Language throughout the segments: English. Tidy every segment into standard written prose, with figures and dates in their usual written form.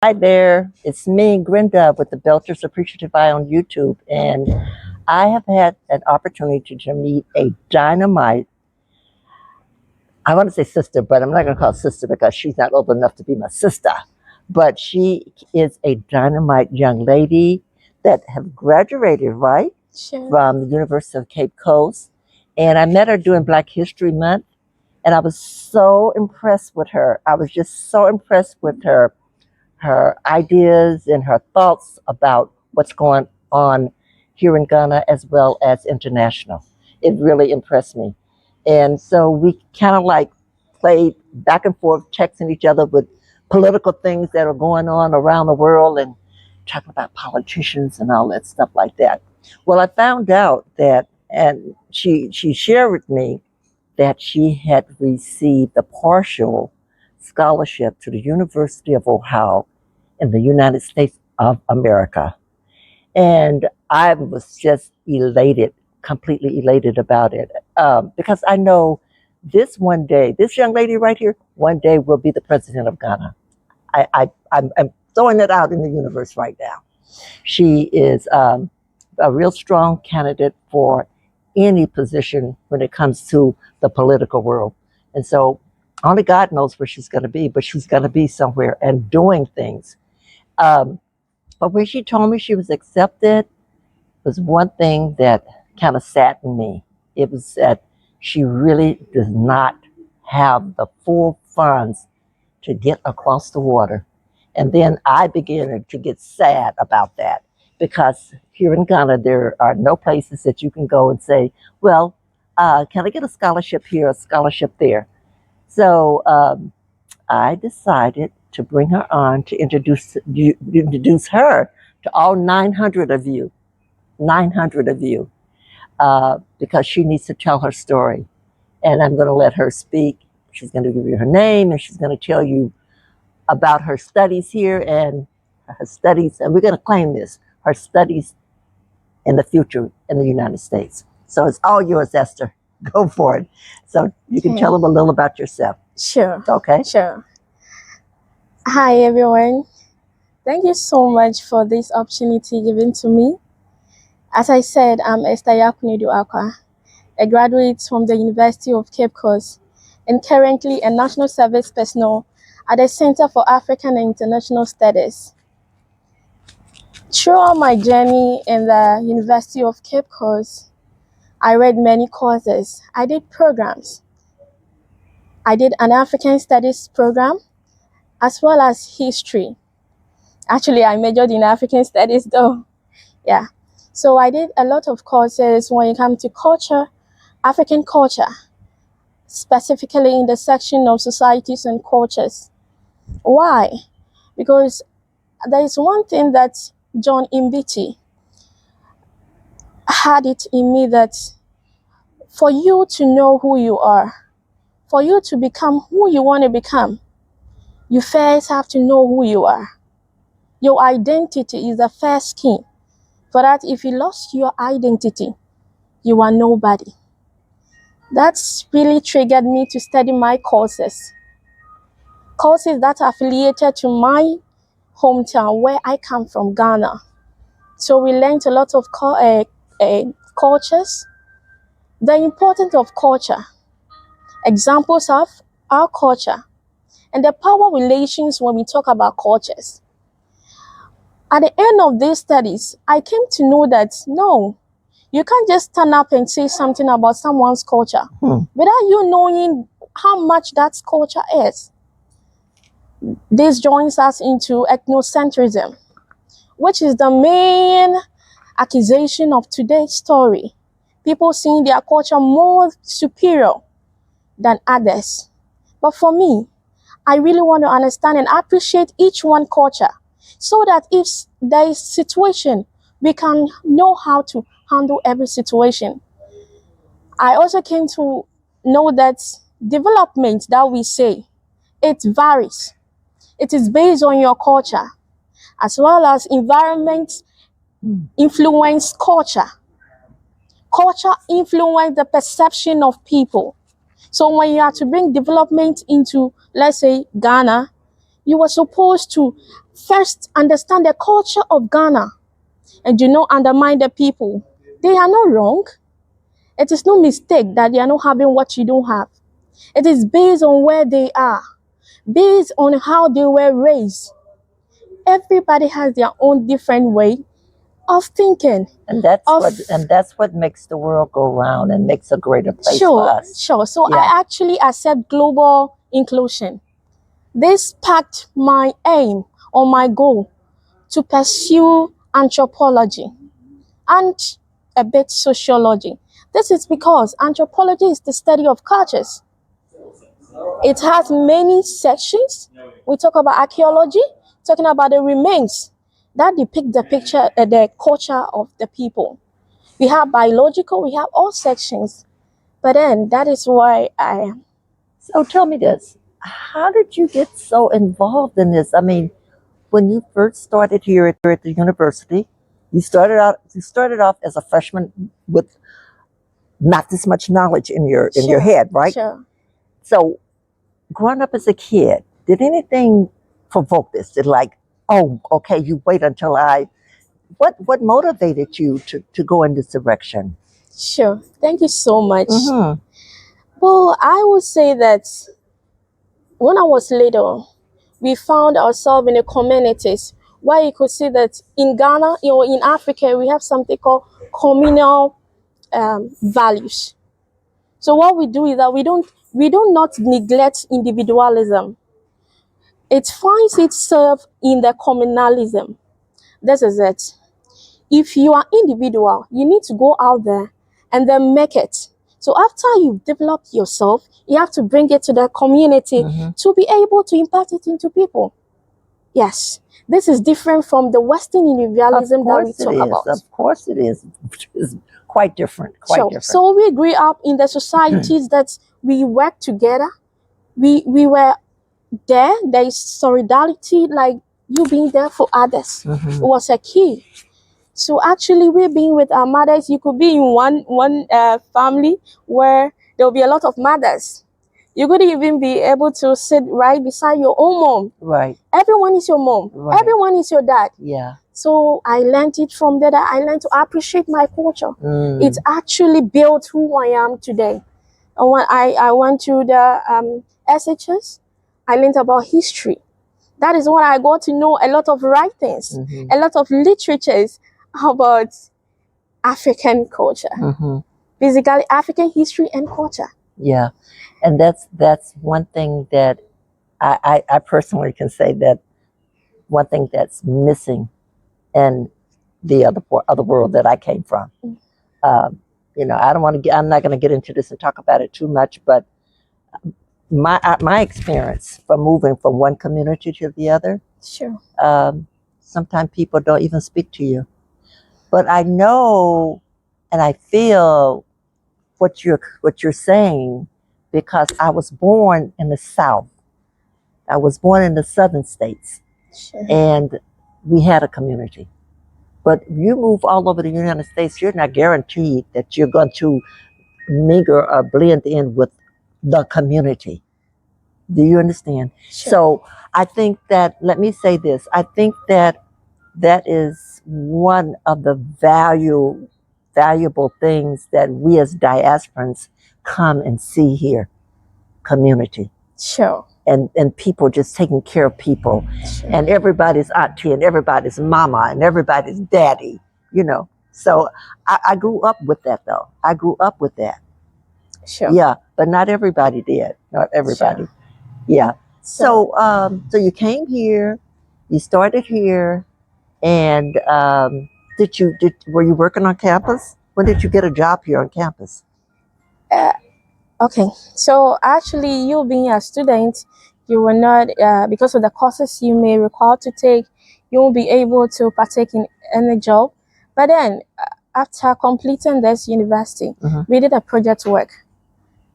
Hi there, it's me, Grinda, with the Belchers Appreciative Eye on YouTube, and I have had an opportunity to meet a dynamite. I want to say sister, but I'm not going to call her sister because she's not old enough to be my sister. But she is a dynamite young lady that have graduated, right, Sure. from the University of Cape Coast, and I met her during Black History Month, and I was so impressed with her. I was just so impressed with her ideas and her thoughts about what's going on here in Ghana as well as international. It really impressed me. And so we kind of like played back and forth, texting each other with political things that are going on around the world and talking about politicians and all that stuff like that. Well, I found out that, and she shared with me that she had received a partial scholarship to the University of Ohio in the United States of America. And I was just elated, completely elated about it, because I know this one day, this young lady right here, one day will be the president of Ghana. I'm throwing it out in the universe right now. She is a real strong candidate for any position when it comes to the political world. And so only God knows where she's going to be, but she's going to be somewhere and doing things. Um, but when she told me she was accepted, was one thing that kind of saddened me. It was that she really does not have the full funds to get across the water. And then I began to get sad about that because here in Ghana, there are no places that you can go and say, well, can I get a scholarship here, a scholarship there? So I decided to bring her on to introduce her to all 900 of you, 900 of you, because she needs to tell her story. And I'm going to let her speak. She's going to give you her name and she's going to tell you about her studies here and her studies, and we're going to claim this, her studies in the future in the United States. So it's all yours, Esther. Go for it. So you can tell them a little about yourself. Sure. Okay? Sure. Hi, everyone. Thank you so much for this opportunity given to me. As I said, I'm Esther Akwa, a graduate from the University of Cape Coast and currently a National Service Personnel at the Center for African and International Studies. Throughout my journey in the University of Cape Coast, I read many courses. I did programs. I did an African Studies program as well as history. Actually, I majored in African Studies though. Yeah. So I did a lot of courses when it comes to culture, African culture, specifically in the section of societies and cultures. Why? Because there is one thing that John Mbiti had it in me, that for you to know who you are, for you to become who you want to become, you first have to know who you are. Your identity is the first key. For that, if you lost your identity, you are nobody. That's really triggered me to study my courses. Courses that are affiliated to my hometown, where I come from, Ghana. So we learned a lot of cultures, the importance of culture, examples of our culture, and the power relations when we talk about cultures. At the end of these studies, I came to know that no, you can't just stand up and say something about someone's culture without you knowing how much that culture is. This joins us into ethnocentrism, which is the main accusation of today's story. People seeing their culture more superior than others. But for me, I really want to understand and appreciate each one culture, so that if there is situation, we can know how to handle every situation. I also came to know that development that we say, it varies. It is based on your culture, as well as environment influence culture. Culture influence the perception of people. So when you have to bring development into, let's say, Ghana, you were supposed to first understand the culture of Ghana and do not undermine the people. They are not wrong. It is no mistake that they are not having what you don't have. It is based on where they are, based on how they were raised. Everybody has their own different way of thinking. And that's what makes the world go round and makes a greater place for us. Sure. So Yeah. I actually accept global inclusion. This sparked my aim or my goal to pursue anthropology and a bit sociology. This is because anthropology is the study of cultures. It has many sections. We talk about archaeology, talking about the remains that depict the culture of the people. We have biological, we have all sections. But then that is why I am. So tell me this. How did you get so involved in this? I mean, when you first started here at the university, you started off as a freshman with not this much knowledge in your head, right? Sure. So growing up as a kid, did anything provoke this? Did like, oh, okay, you wait until what motivated you to go in this direction? Sure. Thank you so much. Mm-hmm. Well, I would say that when I was little, we found ourselves in the communities where you could see that in Ghana, in Africa, we have something called communal values. So what we do is that we do not neglect individualism. It finds itself in the communalism. This is it. If you are individual, you need to go out there and then make it. So after you've developed yourself, you have to bring it to the community to be able to impart it into people. Yes, this is different from the Western individualism that we talk about. Of course it is. It's quite different. Quite different. So we grew up in the societies that we work together. We were there. There is solidarity, like you being there for others. It was a key. So actually, we're being with our mothers. You could be in one family where there will be a lot of mothers. You could even be able to sit right beside your own mom. Right. Everyone is your mom. Right. Everyone is your dad. Yeah. So I learned it from there. I learned to appreciate my culture. It actually built who I am today. And when I went to the SHS, I learned about history. That is when I got to know a lot of writings, a lot of literatures about African culture. Basically, African history and culture. Yeah. And that's one thing that I personally can say that one thing that's missing in the other world that I came from. I'm not going to get into this and talk about it too much, but my experience from moving from one community to the other. Sure. Sometimes people don't even speak to you, but I know and I feel what you're saying because I was born in the South. I was born in the southern states, and we had a community. But you move all over the United States, you're not guaranteed that you're going to mingle or blend in with the community. Do you understand? Sure. So I think that, let me say this, I think that is one of the valuable things that we as diasporans come and see here, community. Sure. And people just taking care of people. Sure. And everybody's auntie and everybody's mama and everybody's daddy, So I grew up with that though. I grew up with that. Sure. Yeah, but not everybody did. Not everybody. Sure. Yeah. So you came here, you started here, and were you working on campus? When did you get a job here on campus? Okay, so actually, you being a student, you will not, because of the courses you may require to take, you won't be able to partake in any job. But then, after completing this university, we did a project work.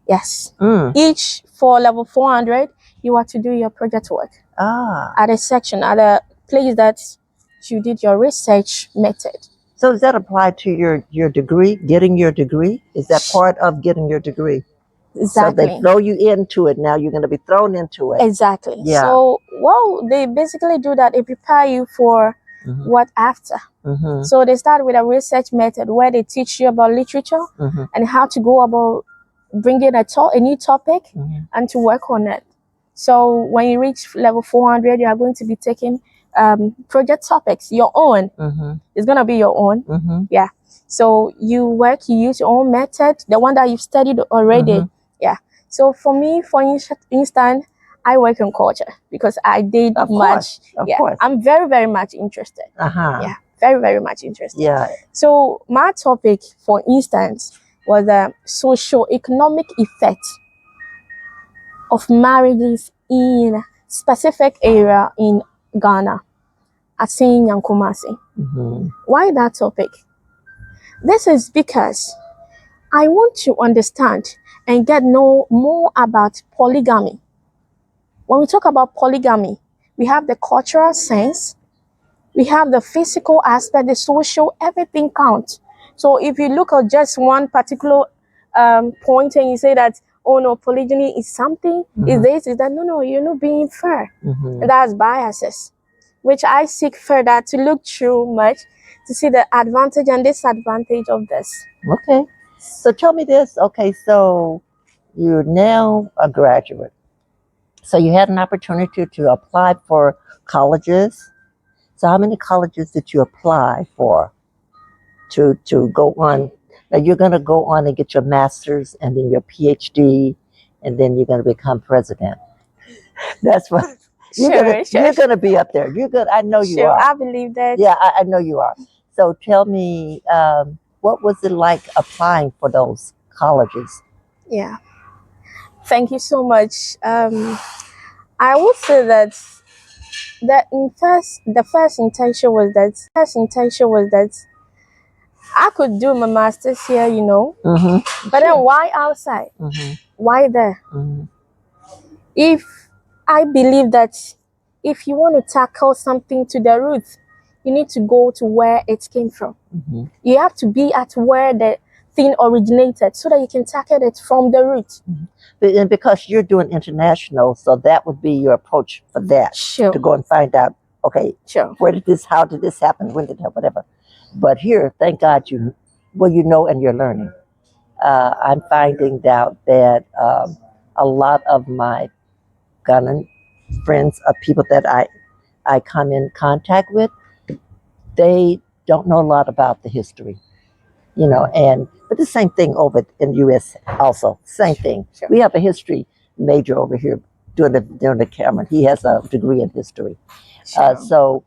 Yes. Each for level 400, you are to do your project work. At a section, at a place that you did your research method. So does that apply to your degree, getting your degree? Is that part of getting your degree? So they throw you into it. Now you're going to be thrown into it. Exactly. Yeah. So, well, they basically do that. They prepare you for what after. So they start with a research method where they teach you about literature and how to go about bringing a new topic and to work on it. So when you reach level 400, you are going to be taking project topics, your own. It's going to be your own. Yeah. So you use your own method, the one that you've studied already. Yeah. So for me, for instance, I work in culture because I did Of much. course. I'm very, very much interested. Yeah, very, very much interested. Yeah. So my topic, for instance, was the socio-economic effect of marriages in specific area in Ghana, Asin and Kumasi. Why that topic? This is because I want to understand and know more about polygamy. When we talk about polygamy, we have the cultural sense, we have the physical aspect, the social, everything counts. So if you look at just one particular point and you say that, oh no, polygyny is something, is this, is that, no, you're not being fair. And that's biases, which I seek further to look through much to see the advantage and disadvantage of this. Okay. So tell me this. Okay, so you're now a graduate. So you had an opportunity to apply for colleges. So how many colleges did you apply for to go on? Now you're going to go on and get your master's and then your PhD, and then you're going to become president. That's what you're going to be up there. You're good. I know you are. I believe that. Yeah, I know you are. So tell me, what was it like applying for those colleges? Yeah. Thank you so much. I would say that the first intention was that I could do my master's here, but then why outside? Why there? If I believe that if you want to tackle something to the root, you need to go to where it came from. You have to be at where the thing originated so that you can tackle it from the root. And because you're doing international, so that would be your approach for that. Sure. To go and find out, okay, sure, how did this happen, when did it happen, whatever. But here, thank God you know and you're learning. I'm finding out that a lot of my Ghanaian friends, people that I come in contact with, they don't know a lot about the history, but the same thing over in the U.S. also, same thing. Sure. We have a history major over here doing the Cameron. He has a degree in history. Sure. So,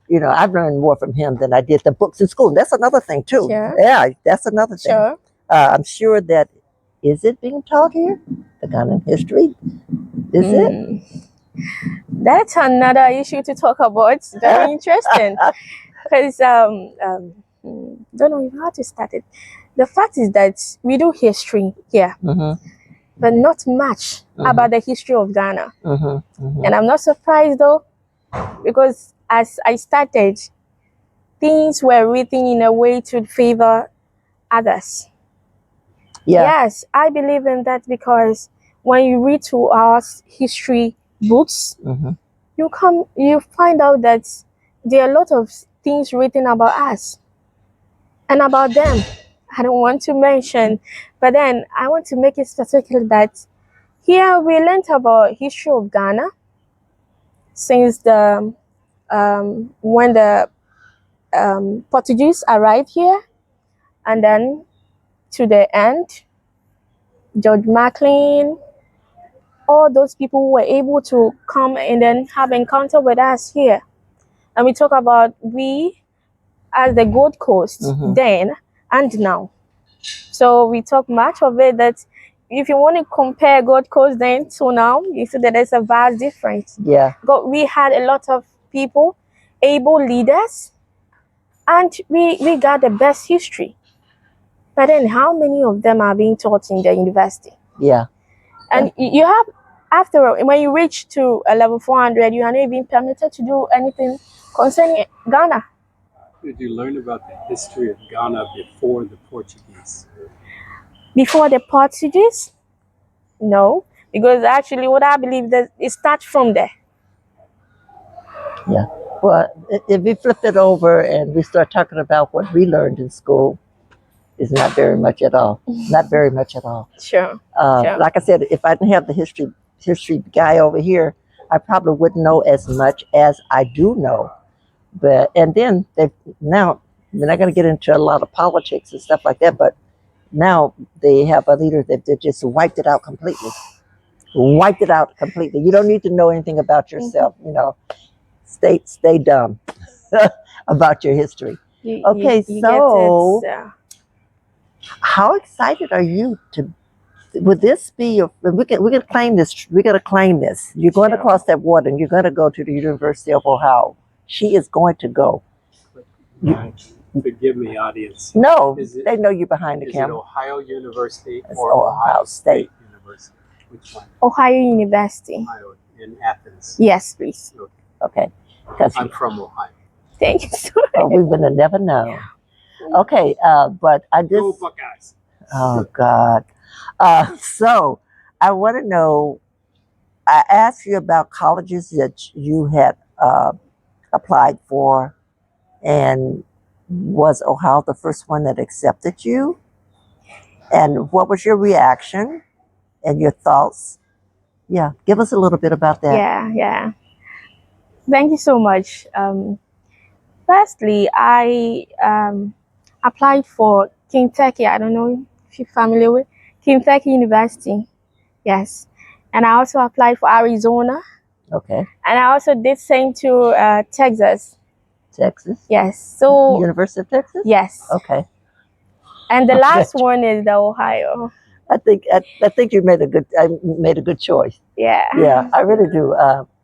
I've learned more from him than I did the books in school. That's another thing too. Sure. Yeah, that's another thing. Sure. I'm sure that, is it being taught here? The Ghanaian history? Is it? That's another issue to talk about. It's very interesting. Because don't know even how to start it. The fact is that we do history here, but not much about the history of Ghana. And I'm not surprised though, because as I started, things were written in a way to favor others. Yeah. Yes, I believe in that, because when you read to our history books, you find out that there are a lot of things written about us and about them. I don't want to mention, but then I want to make it specific that here we learned about history of Ghana since the when the Portuguese arrived here, and then to the end, George McLean, all those people who were able to come and then have encounter with us here. And we talk about we as the Gold Coast then and now. So we talk much of it that if you want to compare Gold Coast then to now, you see that there's a vast difference. Yeah. We had a lot of people, able leaders, and we got the best history. But then how many of them are being taught in the university? Yeah. And you have, after all, when you reach to a level 400, you are not even permitted to do anything concerning Ghana. Did you learn about the history of Ghana before the Portuguese? Before the Portuguese? No, because actually, what I believe that it starts from there. Yeah. Well, if we flip it over and we start talking about what we learned in school, it's not very much at all. Not very much at all. Sure. Sure. Like I said, if I didn't have the history guy over here, I probably wouldn't know as much as I do know. But and then they now we're not going to get into a lot of politics and stuff like that. But now they have a leader that just wiped it out completely. Wiped it out completely. You don't need to know anything about yourself. You know, stay dumb about your history. Okay, You so get it. how excited are you to? Would this be your? We can claim this. We're gonna claim this. You're going to Sure. cross that water, and you're going to go to the University of Ohio. She is going to go. Forgive me, audience. No, Is it- they know you behind the Is it camera. Ohio University It's or Ohio Ohio State. State University? Which one? Ohio University. Ohio in Athens. Yes, please. Okay, because I'm from Ohio. Thank you so we would have never known. Okay, but I Go just. Buckeyes. Oh God. So I want to know. I asked you about colleges that you had applied for, and was Ohio the first one that accepted you? And what was your reaction and your thoughts? Yeah, give us a little bit about that. Yeah. Thank you so much. Firstly, I applied for Kentucky. I don't know if you're familiar with Kentucky University. Yes. And I also applied for Arizona. Okay, And I also did same to Texas. Texas, Yes. So University of Texas. yes. Okay, And the Okay. last one is the Ohio. I think you made a good choice. Yeah. Yeah, I really do.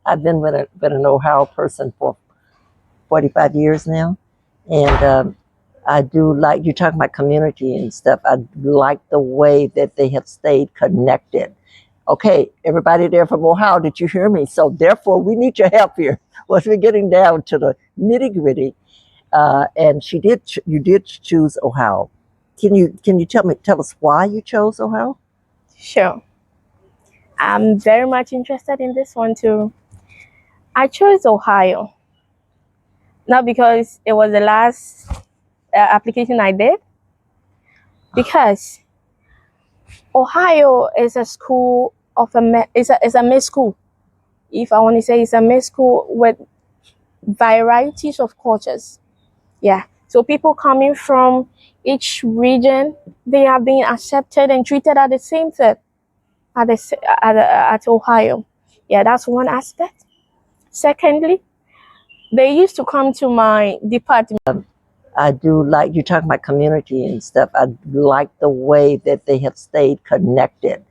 I've been an Ohio person for 45 years now, and I do like you talking about community and stuff. I like the way that they have stayed connected. Okay, everybody there from Ohio, did you hear me? So therefore, we need your help here. Once we're getting down to the nitty gritty, and you did choose Ohio. Can you tell us why you chose Ohio? Sure. I'm very much interested in this one too. I chose Ohio. Not because it was the last application I did, because Ohio is a school of is a mixed school. If I want to say, it's a mixed school with varieties of cultures. Yeah. So people coming from each region, they are being accepted and treated at the same time at Ohio. Yeah, that's one aspect. Secondly, they used to come to my department. I do like you talking about community and stuff. I like the way that they have stayed connected.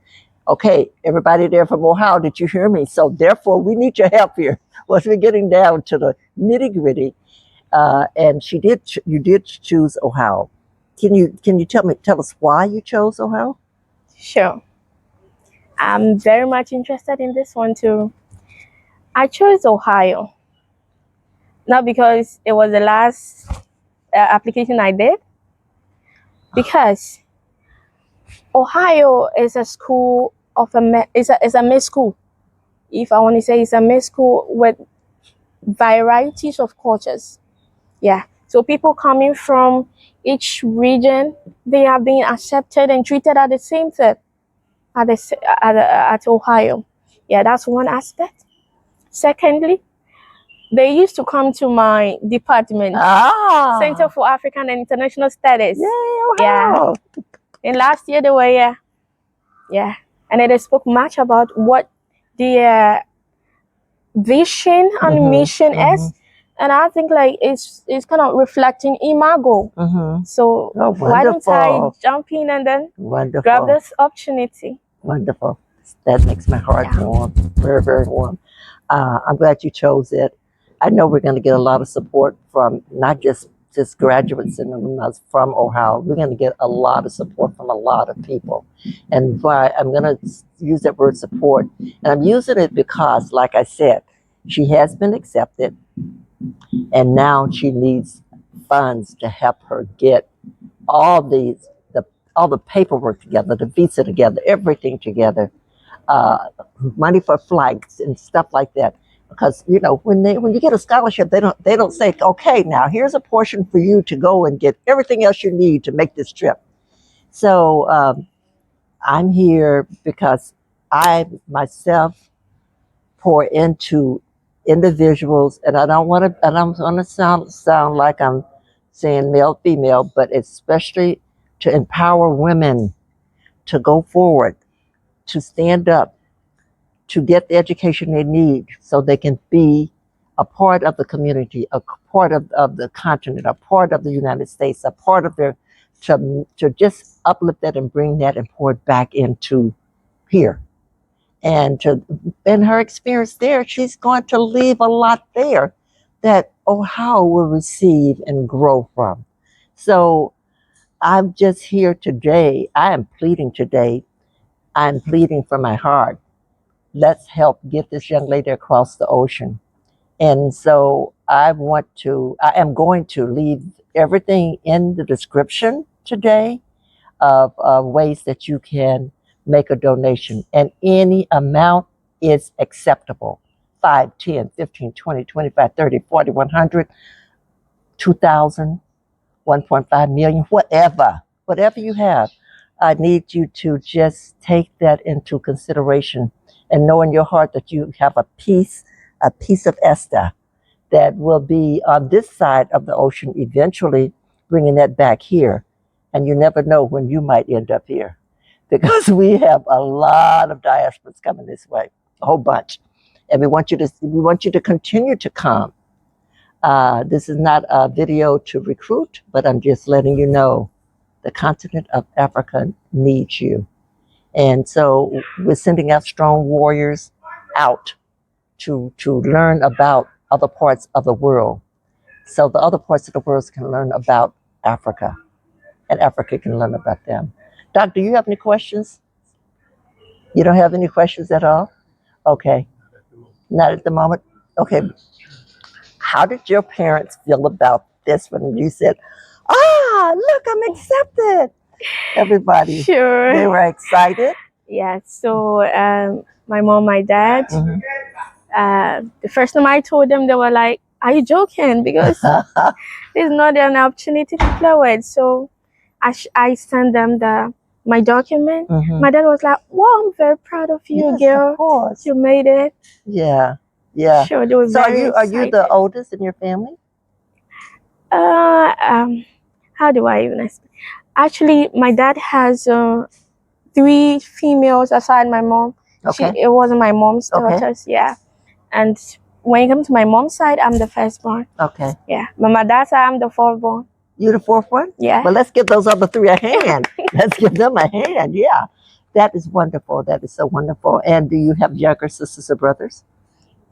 Okay, everybody there from Ohio, did you hear me? So therefore, we need your help here. Once we're getting down to the nitty gritty, and you did choose Ohio. Can you tell us why you chose Ohio? Sure. I'm very much interested in this one too. I chose Ohio. Not because it was the last application I did, because Ohio is a school of is a mixed school. If I want to say, it's a mixed school with varieties of cultures. Yeah. So people coming from each region, they are being accepted and treated at the same time at Ohio. Yeah, that's one aspect. Secondly, they used to come to my department, Center for African and International Studies. Yay, Yeah. Ohio. And last year they were here. Yeah. And they spoke much about what their vision and mission is. And I think like it's kind of reflecting imago. So Oh, why don't I wonderful. jump in and then Wonderful. grab this opportunity? Wonderful. That makes my heart warm. Very, very warm. I'm glad you chose it. I know we're going to get a lot of support from not just graduates and alumni from Ohio. We're going to get a lot of support from a lot of people. And why I'm going to use that word support. And I'm using it because, like I said, she has been accepted, and now she needs funds to help her get all the paperwork together, the visa together, everything together. money for flights and stuff like that. Because when you get a scholarship, they don't say, okay, now here's a portion for you to go and get everything else you need to make this trip. So I'm here because I myself pour into individuals, and I don't want to sound like I'm saying male female, but especially to empower women to go forward, to stand up, to get the education they need so they can be a part of the community, a part of the continent, a part of the United States, a part of their, to just uplift that and bring that and pour it back into here. And in her experience there, she's going to leave a lot there that Ohio will receive and grow from. So I'm just here today. I am pleading today. I'm pleading from my heart. Let's help get this young lady across the ocean. And so I am going to leave everything in the description today of ways that you can make a donation. And any amount is acceptable. 5, 10, 15, 20, 25, 30, 40, 100, 2,000, 1.5 million, whatever you have. I need you to just take that into consideration and know in your heart that you have a piece of Esther that will be on this side of the ocean eventually, bringing that back here. And you never know when you might end up here, because we have a lot of diasporas coming this way, a whole bunch. And we want you to continue to come. This is not a video to recruit, but I'm just letting you know the continent of Africa needs you. And so we're sending out strong warriors out to learn about other parts of the world, so the other parts of the world can learn about Africa, and Africa can learn about them. Doc, do you have any questions? You don't have any questions at all? Okay, not at the moment. Okay, how did your parents feel about this when you said, look, I'm accepted? Everybody, Sure. they were excited? Yeah, so my mom, my dad, the first time I told them, they were like, are you joking? Because there's not an opportunity to play with. So I sent them my document. My dad was like, wow, I'm very proud of you, Yes, girl. of course. You made it. Yeah. Sure, they were So very are you excited. the oldest in your family? How do I even explain? Actually, my dad has 3 females aside my mom. Okay. It wasn't my mom's Okay. daughters, yeah. And when it comes to my mom's side, I'm the firstborn. Okay. Yeah. But my dad's side, I'm the fourthborn. You the fourth one? Yeah. Well, let's give those other 3 a hand. Let's give them a hand. Yeah. That is wonderful. That is so wonderful. And do you have younger sisters or brothers?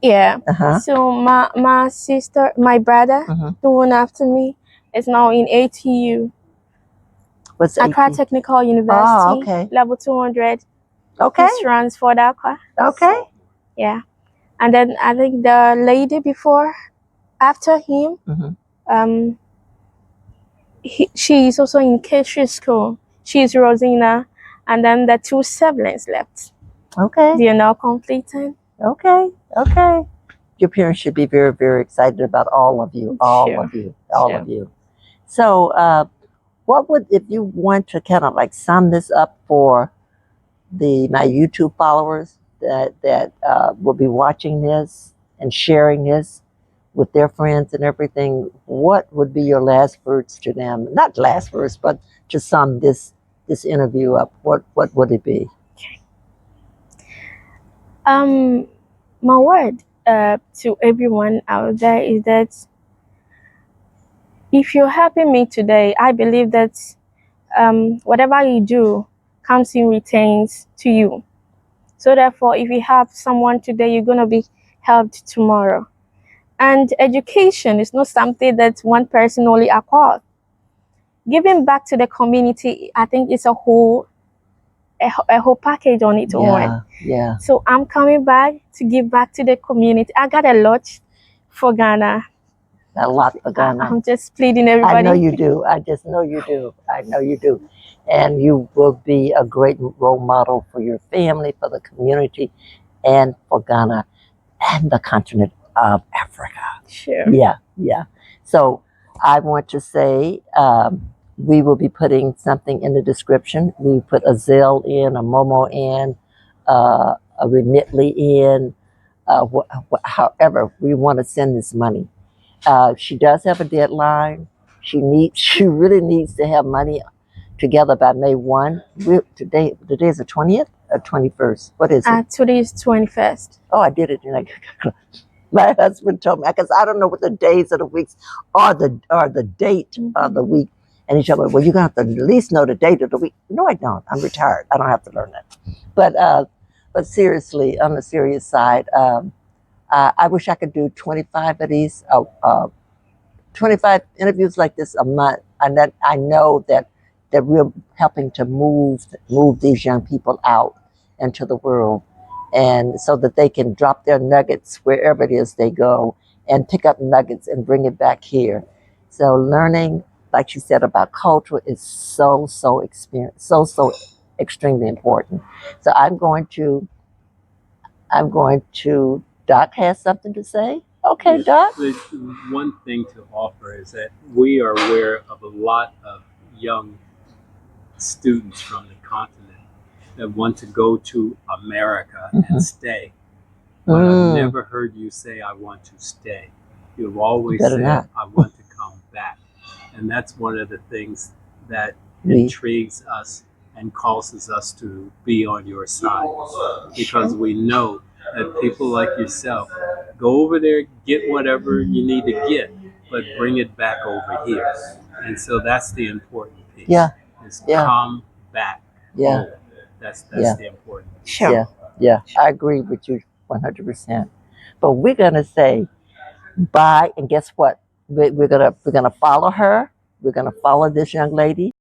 Yeah. Uh-huh. So my sister, my brother, the one after me, is now in ATU. What's Accra ATU? Technical University. Oh, okay. Level 200. Okay. He runs for Dakar. Okay. Yeah. And then I think the lady after him, she is also in K3 school. She's Rosina. And then the 2 siblings left. Okay. They are now completing. Okay. Okay. Your parents should be very, very excited about all of you. All of you. So what would, if you want to kind of like sum this up for my YouTube followers that will be watching this and sharing this with their friends and everything, what would be your last words to them? Not last words, but to sum this interview up. What would it be? My word to everyone out there is that if you're helping me today, I believe that whatever you do comes in returns to you. So therefore, if you help someone today, you're going to be helped tomorrow. And education is not something that one person only acquires. Giving back to the community, I think it's a whole package on its own. Yeah. So I'm coming back to give back to the community. I got a lot for Ghana. A lot for Ghana. I'm just pleading everybody. I know you do. I just know you do. I know you do. and you will be a great role model for your family, for the community, and for Ghana and the continent of Africa. Sure. Yeah, yeah. So I want to say we will be putting something in the description. We put a Zelle in, a Momo in, a Remitly in, however we want to send this money. She does have a deadline. She really needs to have money together by May 1. Today is the 20th or 21st. What is it? Today is 21st. Oh, I did it. My husband told me, because I don't know what the days of the weeks or the date of the week. And he told me, well, you're going to have to at least know the date of the week. No, I don't. I'm retired. I don't have to learn that. But seriously, on the serious side, I wish I could do 25 of these, 25 interviews like this a month. And that I know that we're helping to move these young people out into the world, and so that they can drop their nuggets wherever it is they go and pick up nuggets and bring it back here. So learning, like you said, about culture is so extremely important. So I'm going to Doc has something to say. Okay, Yes. Doc. The one thing to offer is that we are aware of a lot of young students from the continent that want to go to America and stay. But I've never heard you say, I want to stay. You've always Better said, not. I want to come back. And that's one of the things that We- intrigues us and causes us to be on your side. Because we know that people like yourself go over there, get whatever you need to get, but bring it back over here. And so that's the important piece. Yeah. Is Yeah. come back. Yeah. home. That's Yeah. the important piece. Sure. Yeah, I agree with you 100%. But we're gonna say bye, and guess what? We're gonna follow her. We're gonna follow this young lady.